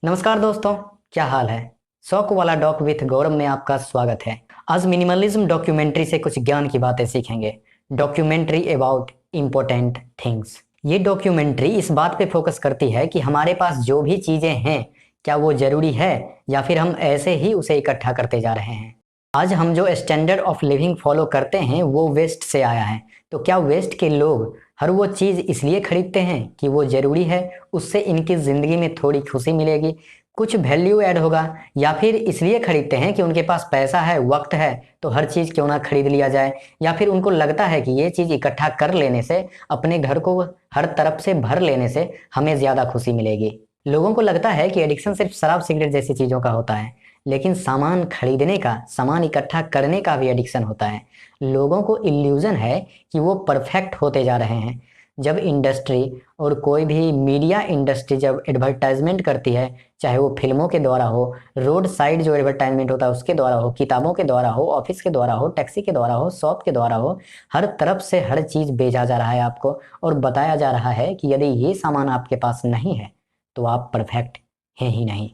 नमस्कार दोस्तों, क्या हाल है। शौक वाला डॉक विथ गौरव में आपका स्वागत है। आज मिनिमलिज्म डॉक्यूमेंट्री से कुछ ज्ञान की बातें सीखेंगे। Documentary about important things. ये डॉक्यूमेंट्री इस बात पे फोकस करती है कि हमारे पास जो भी चीजें हैं, क्या वो जरूरी है या फिर हम ऐसे ही उसे इकट्ठा करते जा रहे हैं। आज हम जो स्टैंडर्ड ऑफ लिविंग फॉलो करते हैं वो वेस्ट से आया है। तो क्या वेस्ट के लोग हर वो चीज इसलिए खरीदते हैं कि वो जरूरी है, उससे इनकी जिंदगी में थोड़ी खुशी मिलेगी, कुछ वैल्यू ऐड होगा, या फिर इसलिए खरीदते हैं कि उनके पास पैसा है, वक्त है, तो हर चीज क्यों ना खरीद लिया जाए, या फिर उनको लगता है कि ये चीज इकट्ठा कर लेने से, अपने घर को हर तरफ से भर लेने से हमें ज्यादा खुशी मिलेगी। लोगों को लगता है कि एडिक्शन सिर्फ शराब सिगरेट जैसी चीजों का होता है, लेकिन सामान खरीदने का, सामान इकट्ठा करने का भी एडिक्शन होता है। लोगों को इल्यूजन है कि वो परफेक्ट होते जा रहे हैं। जब इंडस्ट्री और कोई भी मीडिया इंडस्ट्री जब एडवर्टाइजमेंट करती है, चाहे वो फिल्मों के द्वारा हो, रोड साइड जो एडवर्टाइजमेंट होता है उसके द्वारा हो, किताबों के द्वारा हो, ऑफिस के द्वारा हो, टैक्सी के द्वारा हो, शॉप के द्वारा हो, हर तरफ से हर चीज बेचा जा रहा है आपको, और बताया जा रहा है कि यदि ये सामान आपके पास नहीं है तो आप परफेक्ट हैं ही नहीं।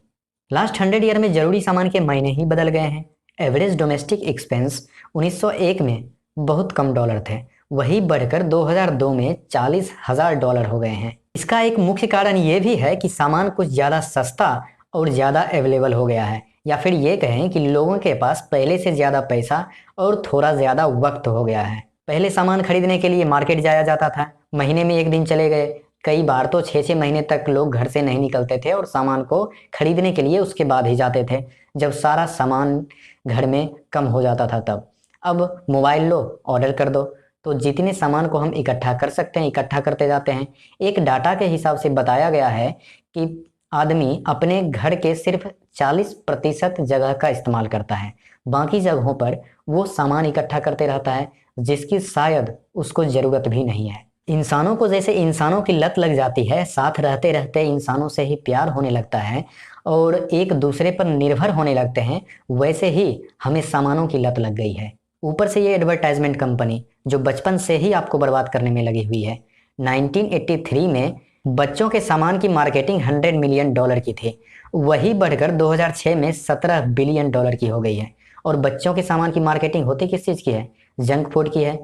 लास्ट 100 ईयर में जरूरी सामान के महीने ही बदल गए हैं। एवरेज डोमेस्टिक एक्सपेंस 1901 में बहुत कम डॉलर थे, वही बढ़कर 2002 में $40,000 हो गए हैं। इसका एक मुख्य कारण ये भी है कि सामान कुछ ज़्यादा सस्ता और ज़्यादा अवेलेबल हो गया है, या फिर ये कहें कि लोगों के पास पहले से ज़्यादा पैसा और थोड़ा ज़्यादा वक्त हो गया है। पहले सामान खरीदने के लिए मार्केट जाया जाता था, महीने में एक दिन चले गए, कई बार तो 6-6 महीने तक लोग घर से नहीं निकलते थे और सामान को खरीदने के लिए उसके बाद ही जाते थे, जब सारा सामान घर में कम हो जाता था तब। अब मोबाइल लो, ऑर्डर कर दो, तो जितने सामान को हम इकट्ठा कर सकते हैं इकट्ठा करते जाते हैं। एक डाटा के हिसाब से बताया गया है कि आदमी अपने घर के सिर्फ 40% जगह का इस्तेमाल करता है, बाकी जगहों पर वो सामान इकट्ठा करते रहता है जिसकी शायद उसको जरूरत भी नहीं है। इंसानों को जैसे इंसानों की लत लग जाती है, साथ रहते रहते इंसानों से ही प्यार होने लगता है और एक दूसरे पर निर्भर होने लगते हैं, वैसे ही हमें सामानों की लत लग गई है। ऊपर से ये एडवर्टाइजमेंट कंपनी जो बचपन से ही आपको बर्बाद करने में लगी हुई है। 1983 में बच्चों के सामान की मार्केटिंग $100 मिलियन की थी, वही बढ़कर 2006 में $17 बिलियन की हो गई है। और बच्चों के सामान की मार्केटिंग होती किस चीज़ की है? जंक फूड की है,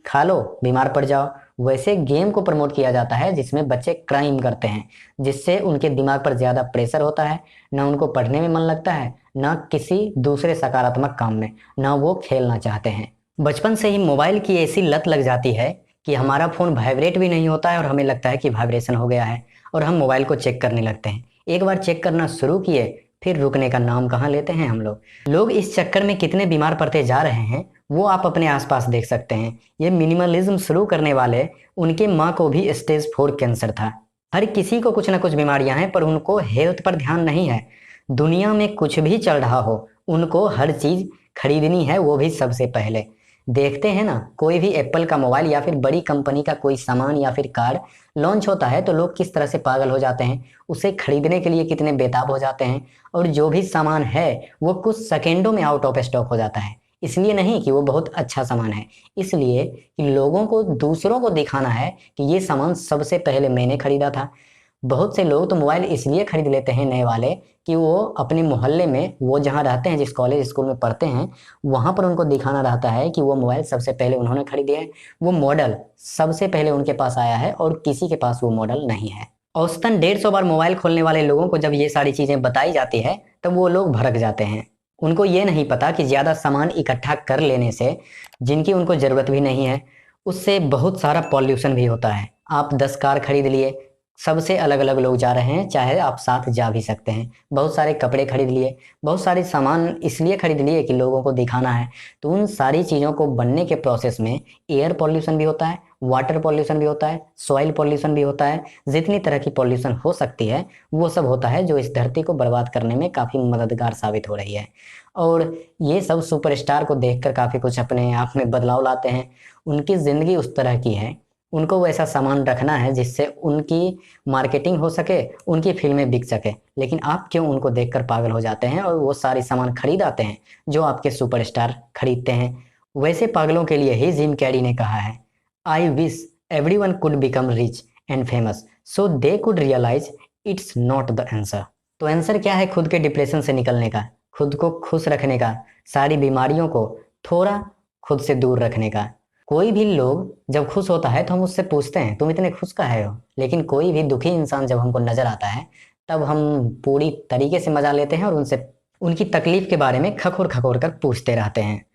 खा लो बीमार पड़ जाओ। वैसे गेम को प्रमोट किया जाता है जिसमें बच्चे क्राइम करते हैं, जिससे उनके दिमाग पर ज्यादा प्रेशर होता है, ना उनको पढ़ने में मन लगता है, ना किसी दूसरे सकारात्मक काम में, ना वो खेलना चाहते हैं। बचपन से ही मोबाइल की ऐसी लत लग जाती है कि हमारा फोन वाइब्रेट भी नहीं होता है और हमें लगता है कि वाइब्रेशन हो गया है, और हम मोबाइल को चेक करने लगते हैं। एक बार चेक करना शुरू किए फिर रुकने का नाम कहाँ लेते हैं हम लोग इस चक्कर में कितने बीमार पड़ते जा रहे हैं वो आप अपने आसपास देख सकते हैं। ये मिनिमलिज्म शुरू करने वाले, उनके माँ को भी स्टेज 4 कैंसर था। हर किसी को कुछ ना कुछ बीमारियां हैं, पर उनको हेल्थ पर ध्यान नहीं है। दुनिया में कुछ भी चल रहा हो, उनको हर चीज खरीदनी है, वो भी सबसे पहले। देखते हैं ना, कोई भी एप्पल का मोबाइल या फिर बड़ी कंपनी का कोई सामान या फिर कार लॉन्च होता है तो लोग किस तरह से पागल हो जाते हैं, उसे खरीदने के लिए कितने बेताब हो जाते हैं, और जो भी सामान है वो कुछ सेकेंडों में आउट ऑफ स्टॉक हो जाता है। इसलिए नहीं कि वो बहुत अच्छा सामान है, इसलिए कि लोगों को, दूसरों को दिखाना है कि ये सामान सबसे पहले मैंने खरीदा था। बहुत से लोग तो मोबाइल इसलिए खरीद लेते हैं नए वाले कि वो अपने मोहल्ले में, वो जहाँ रहते हैं, जिस कॉलेज स्कूल में पढ़ते हैं, वहां पर उनको दिखाना रहता है कि वो मोबाइल सबसे पहले उन्होंने खरीदे है, वो मॉडल सबसे पहले उनके पास आया है और किसी के पास वो मॉडल नहीं है। औसतन 150 बार मोबाइल खोलने वाले लोगों को जब ये सारी चीजें बताई जाती है तब वो लोग भड़क जाते हैं। उनको ये नहीं पता कि ज्यादा सामान इकट्ठा कर लेने से, जिनकी उनको जरूरत भी नहीं है, उससे बहुत सारा पॉल्यूशन भी होता है। आप 10 कार खरीद लिए, सबसे अलग अलग लोग जा रहे हैं, चाहे आप साथ जा भी सकते हैं। बहुत सारे कपड़े खरीद लिए, बहुत सारे सामान इसलिए खरीद लिए कि लोगों को दिखाना है, तो उन सारी चीज़ों को बनने के प्रोसेस में एयर पॉल्यूशन भी होता है, वाटर पॉल्यूशन भी होता है, सॉइल पॉल्यूशन भी होता है। जितनी तरह की पॉल्यूशन हो सकती है वो सब होता है, जो इस धरती को बर्बाद करने में काफ़ी मददगार साबित हो रही है। और ये सब सुपरस्टार को देखकर काफ़ी कुछ अपने आप में बदलाव लाते हैं। उनकी ज़िंदगी उस तरह की है, उनको वैसा सामान रखना है जिससे उनकी मार्केटिंग हो सके, उनकी फिल्में बिक सके। लेकिन आप क्यों उनको देखकर पागल हो जाते हैं और वो सारी सामान खरीद आते हैं जो आपके सुपरस्टार खरीदते हैं। वैसे पागलों के लिए ही जिम कैरी ने कहा है, I wish everyone could become rich and famous so they could realise it's not the answer. तो आंसर क्या है खुद के डिप्रेशन से निकलने का, खुद को खुश रखने का, सारी बीमारियों को थोड़ा खुद से दूर रखने का। कोई भी लोग जब खुश होता है तो हम उससे पूछते हैं तुम इतने खुश काहे हो, लेकिन कोई भी दुखी इंसान जब हमको नजर आता है तब हम पूरी तरीके से मजा लेते हैं और उनसे उनकी तकलीफ के बारे में खखोर खखोर कर पूछते रहते हैं।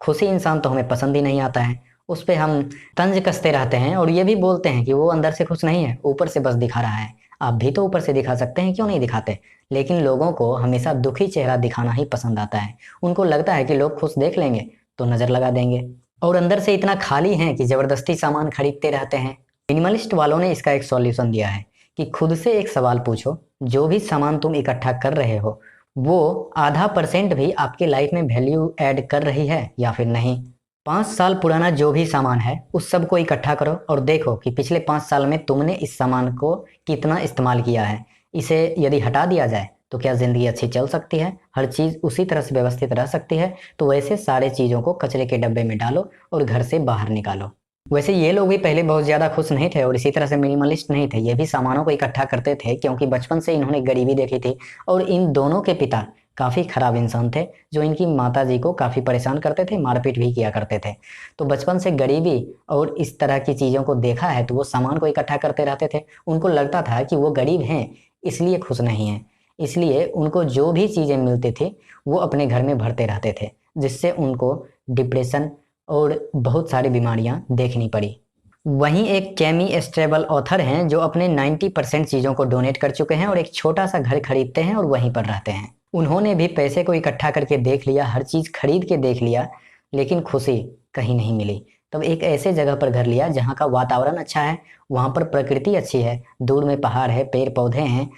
खुशी इंसान तो हमें पसंद ही नहीं आता है, उस पे हम तंज कसते रहते हैं और ये भी बोलते हैं कि वो अंदर से खुश नहीं है, ऊपर से बस दिखा रहा है। आप भी तो ऊपर से दिखा सकते हैं, क्यों नहीं दिखाते? लेकिन लोगों को हमेशा दुखी चेहरा दिखाना ही पसंद आता है। उनको लगता है कि लोग खुश देख लेंगे तो नजर लगा देंगे, और अंदर से इतना खाली हैं कि जबरदस्ती सामान खरीदते रहते हैं। मिनिमलिस्ट वालों ने इसका एक सॉल्यूशन दिया है कि खुद से एक सवाल पूछो, जो भी सामान तुम इकट्ठा कर रहे हो वो %0.5 भी आपके लाइफ में वैल्यू ऐड कर रही है या फिर नहीं। 5 साल पुराना जो भी सामान है उस सब को इकट्ठा करो और देखो कि पिछले 5 साल में तुमने इस सामान को कितना इस्तेमाल किया है। इसे यदि हटा दिया जाए तो क्या जिंदगी अच्छी चल सकती है, हर चीज उसी तरह से व्यवस्थित रह सकती है? तो वैसे सारे चीजों को कचरे के डब्बे में डालो और घर से बाहर निकालो। वैसे ये लोग भी पहले बहुत ज्यादा खुश नहीं थे और इसी तरह से मिनिमलिस्ट नहीं थे। ये भी सामानों को इकट्ठा करते थे क्योंकि बचपन से इन्होंने गरीबी देखी थी और इन दोनों के पिता काफी खराब इंसान थे जो इनकी माता जी को काफी परेशान करते थे, मारपीट भी किया करते थे। तो बचपन से गरीबी और इस तरह की चीजों को देखा है तो वो सामान को इकट्ठा करते रहते थे। उनको लगता था कि वो गरीब हैं इसलिए खुश नहीं है, इसलिए उनको जो भी चीजें मिलती थी वो अपने घर में भरते रहते थे, जिससे उनको डिप्रेशन और बहुत सारी बीमारियां देखनी पड़ी। वहीं एक कैमी स्टेबल ऑथर हैं जो अपने 90% चीज़ों को डोनेट कर चुके हैं और एक छोटा सा घर खरीदते हैं और वहीं पर रहते हैं। उन्होंने भी पैसे को इकट्ठा करके देख लिया, हर चीज़ खरीद के देख लिया, लेकिन खुशी कहीं नहीं मिली। तब एक ऐसे जगह पर घर लिया जहाँ का वातावरण अच्छा है, वहाँ पर प्रकृति अच्छी है, दूर में पहाड़ है, पेड़ पौधे हैं,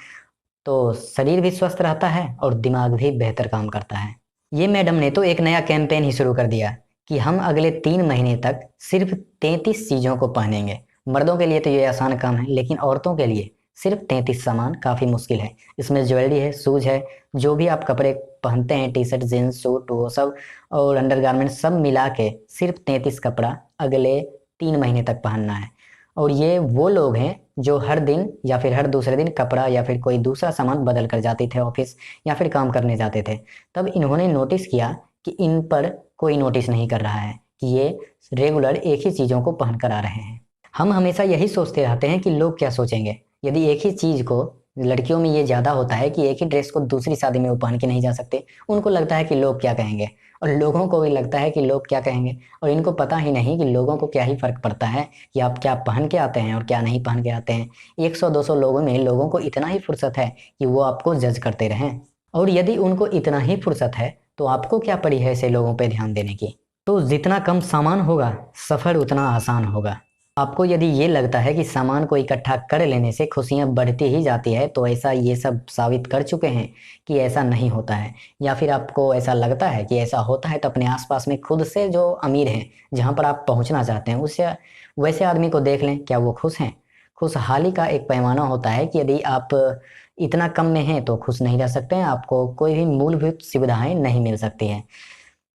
तो शरीर भी स्वस्थ रहता है और दिमाग भी बेहतर काम करता है। ये मैडम ने तो एक नया कैंपेन ही शुरू कर दिया कि हम अगले 3 महीने तक सिर्फ 33 चीजों को पहनेंगे। मर्दों के लिए तो ये आसान काम है, लेकिन औरतों के लिए सिर्फ 33 सामान काफी मुश्किल है। इसमें ज्वेलरी है, शूज है, जो भी आप कपड़े पहनते हैं, टी शर्ट, जींस, सूट, वो सब और अंडरगारमेंट सब मिला के सिर्फ 33 कपड़ा अगले 3 महीने तक पहनना है। और ये वो लोग हैं जो हर दिन या फिर हर दूसरे दिन कपड़ा या फिर कोई दूसरा सामान बदल कर जाते थे ऑफिस या फिर काम करने जाते थे। तब इन्होंने नोटिस किया कि इन पर कोई नोटिस नहीं कर रहा है कि ये रेगुलर एक ही चीज़ों को पहन कर आ रहे हैं। हम हमेशा यही सोचते रहते हैं कि लोग क्या सोचेंगे। यदि एक ही चीज़ को, लड़कियों में ये ज़्यादा होता है कि एक ही ड्रेस को दूसरी शादी में वो पहन के नहीं जा सकते, उनको लगता है कि लोग क्या कहेंगे, और लोगों को भी लगता है कि लोग क्या कहेंगे, और इनको पता ही नहीं कि लोगों को क्या ही फर्क पड़ता है कि आप क्या पहन के आते हैं और क्या नहीं पहन के आते हैं। 100-200 लोगों में लोगों को इतना ही फुर्सत है कि वो आपको जज करते रहें, और यदि उनको इतना ही फुर्सत है तो आपको क्या पड़ी है ऐसे लोगों पे ध्यान देने की। तो जितना कम सामान होगा सफ़र उतना आसान होगा। आपको यदि ये लगता है कि सामान को इकट्ठा कर लेने से खुशियाँ बढ़ती ही जाती है तो ऐसा ये सब साबित कर चुके हैं कि ऐसा नहीं होता है। या फिर आपको ऐसा लगता है कि ऐसा होता है तो अपने आसपास में खुद से जो अमीर हैं, जहाँ पर आप पहुँचना चाहते हैं, उससे वैसे आदमी को देख लें, क्या वो खुश हैं? खुशहाली का एक पैमाना होता है कि यदि आप इतना कम में हैं तो खुश नहीं रह सकते हैं, आपको कोई भी मूलभूत सुविधाएं नहीं मिल सकती हैं।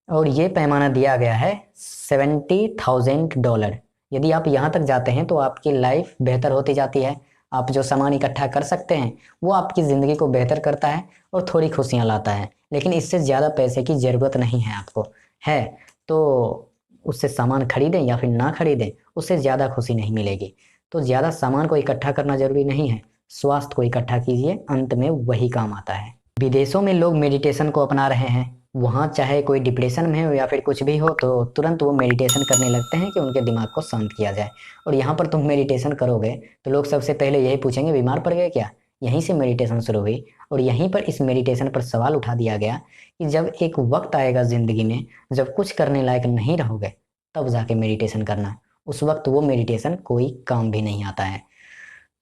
और ये पैमाना दिया गया है $70,000। यदि आप यहाँ तक जाते हैं तो आपकी लाइफ बेहतर होती जाती है। आप जो सामान इकट्ठा कर सकते हैं वो आपकी ज़िंदगी को बेहतर करता है और थोड़ी खुशियाँ लाता है, लेकिन इससे ज़्यादा पैसे की ज़रूरत नहीं है आपको। है तो उससे सामान खरीदें या फिर ना खरीदें, उससे ज़्यादा खुशी नहीं मिलेगी। तो ज़्यादा सामान को इकट्ठा करना ज़रूरी नहीं है, स्वास्थ्य को इकट्ठा कीजिए, अंत में वही काम आता है। विदेशों में लोग मेडिटेशन को अपना रहे हैं। वहाँ चाहे कोई डिप्रेशन में हो या फिर कुछ भी हो तो तुरंत वो मेडिटेशन करने लगते हैं कि उनके दिमाग को शांत किया जाए। और यहाँ पर तुम मेडिटेशन करोगे तो लोग सबसे पहले यही पूछेंगे, बीमार पड़ गए क्या? यहीं से मेडिटेशन शुरू हुई और यहीं पर इस मेडिटेशन पर सवाल उठा दिया गया कि जब एक वक्त आएगा ज़िंदगी में जब कुछ करने लायक नहीं रहोगे तब जाके मेडिटेशन करना। उस वक्त वो मेडिटेशन कोई काम भी नहीं आता है।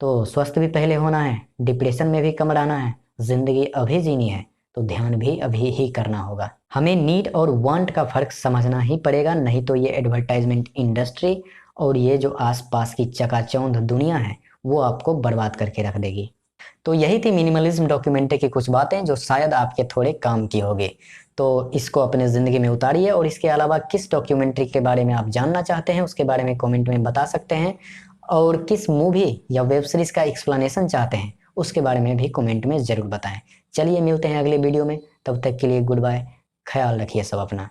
तो स्वस्थ भी पहले होना है, डिप्रेशन में भी कम रहना है, ज़िंदगी अभी जीनी है तो ध्यान भी अभी ही करना होगा। हमें नीड और वांट का फ़र्क समझना ही पड़ेगा, नहीं तो ये एडवर्टाइजमेंट इंडस्ट्री और ये जो आसपास की चकाचौंध दुनिया है वो आपको बर्बाद करके रख देगी। तो यही थी मिनिमलिज्म डॉक्यूमेंट्री की कुछ बातें जो शायद आपके थोड़े काम की होगी। तो इसको अपने ज़िंदगी में उतारिए, और इसके अलावा किस डॉक्यूमेंट्री के बारे में आप जानना चाहते हैं उसके बारे में कमेंट में बता सकते हैं, और किस मूवी या वेब सीरीज़ का एक्सप्लेनेशन चाहते हैं उसके बारे में भी कमेंट में ज़रूर बताएं। चलिए मिलते हैं अगले वीडियो में, तब तक के लिए गुड बाय, ख्याल रखिए सब अपना।